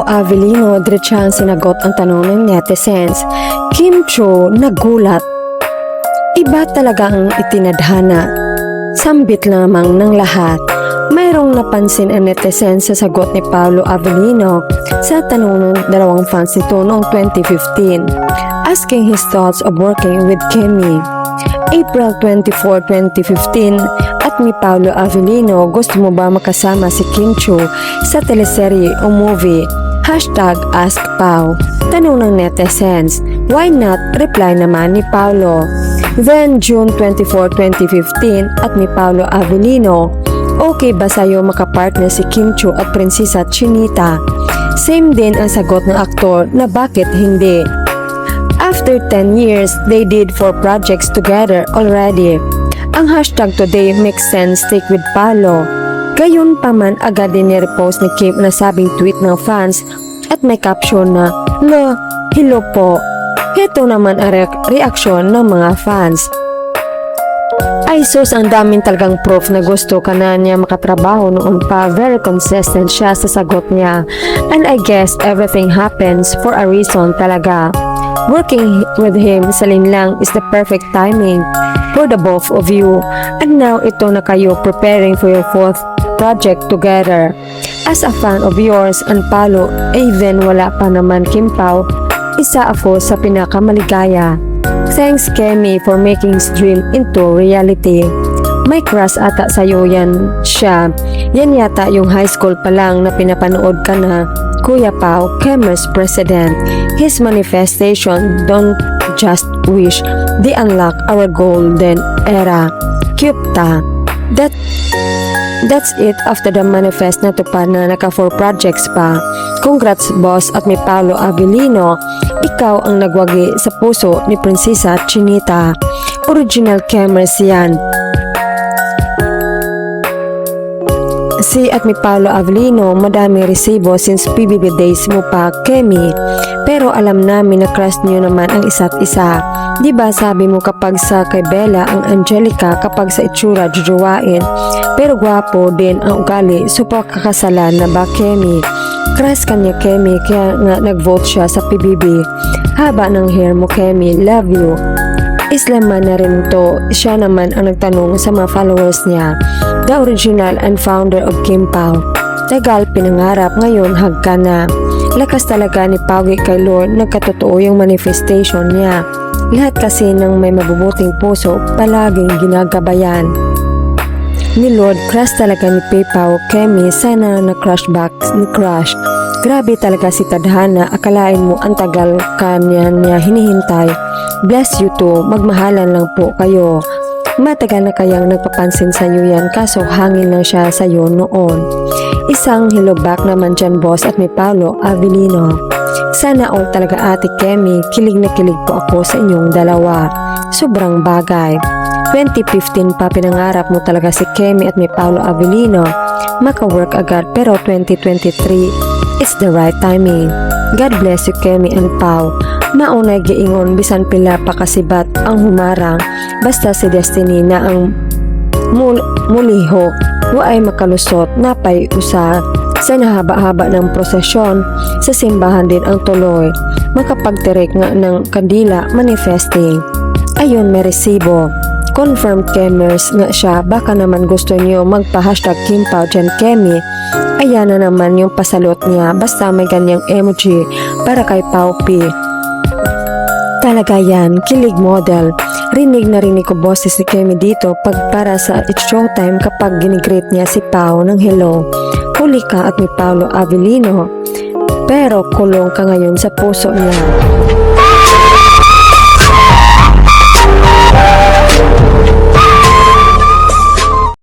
Avellino diretsahang sinagot ang tanong ng netizens. Kim Chiu nagulat. Iba talaga ang itinadhana. Sambit lamang ng lahat. Mayroong napansin ang netizens sa sagot ni Paolo Avellino sa tanong ng dalawang fans nito noong 2015, asking his thoughts of working with Kimmy. April 24, 2015, at ni Paolo Avellino, gusto mo ba makasama si Kim Chiu sa teleserye o movie? #AskPao. Tanong ng netizens. Why not? Reply naman ni Paolo. Then June 24, 2015, at ni Paolo Avellino, okay ba sa'yo makapartner si Kim Chiu at Prinsesa Chinita? Same din ang sagot ng aktor na bakit hindi. After 10 years, they did 4 projects together already. Ang hashtag today makes sense stick with Paolo. Gayon pa man agad din ni-repost ni Kim na sabing tweet ng fans at may caption na, hello po. Ito naman ang reaksyon ng mga fans. Ay sus, ang daming talagang proof na gusto ka na niya makatrabaho noon pa. Very consistent siya sa sagot niya. And I guess everything happens for a reason talaga. Working with him sa linlang is the perfect timing for the both of you. And now ito na kayo preparing for your 4th project together. As a fan of yours and Paolo, even wala pa naman Kim Pao, isa ako sa pinakamaligaya. Thanks Kemi for making his dream into reality. May crush ata sa'yo yan siya. Yan yata yung high school pa lang na pinapanood ka na. Kuya Pao, Kemi's president. His manifestation, don't just wish. They unlock our golden era. Kyupta. That's it after the manifest na tupad na naka 4 projects pa. Congrats boss at may Paolo Avellino. Ikaw ang nagwagi sa puso ni Prinsesa Chinita. Original Kemers yan. Si at mi Paolo Avellino, madami resibo since PBB days mo pa, Kemi. Pero alam namin na crush niyo naman ang isa't isa. Diba sabi mo kapag sa kay Bella ang Angelica, kapag sa itsura jujuwain. Pero gwapo din ang ugali, so pakakasalan na ba Kemi? Crush kanya Kemi, kaya nga nag-vote siya sa PBB. Haba ng hair mo Kemi, love you. Islaman na rin to, siya naman ang nagtanong sa mga followers niya. The original and founder of Kim Pao. Tagal pinangarap, ngayon hagka na. Lakas talaga ni Paugi kay Lord, nagkatotoo yung manifestation niya. Lahat kasi ng may mabubuting puso, palaging ginagabayan. Ni Lord, crush talaga ni Pao, Kemi, sana na-crush back ni Crush. Grabe talaga si Tadhana, akalain mo ang tagal ka niya hinihintay. Bless you too, magmahalan lang po kayo. Matagal na kayang nagpapansin sa iyo yan, kaso hangin lang siya sa iyo noon. Isang hello back naman dyan boss at may Paolo Avellino. Sana all talaga ate Kemi, kilig na kilig po ako sa inyong dalawa. Sobrang bagay. 2015 pa pinangarap mo talaga si Kemi at may Paolo Avellino. Maka-work agad pero 2023, it's the right timing. God bless you Kemi and Pao. Maunay giingon bisan pila pa kasibat ang humarang, basta si Destiny na ang muliho waay makalusot napay usa. Sa nahaba-haba ng prosesyon sa simbahan din ang tuloy, makapagtirik nga ng kandila manifesting. Ayun may resibo. Confirmed Kemers nga siya, baka naman gusto niyo magpa-hashtag Kim Pao dyan Kemi. Ayan na naman yung pasalot niya, basta may ganyang emoji para kay Pao P. Talaga yan, kilig model. Rinig na rinig ko boses ni Kemi dito pag para sa It's Showtime kapag ginigreet niya si Pao ng hello. Huli ka at ni Paolo Avellino, pero kulong ka ngayon sa puso niya.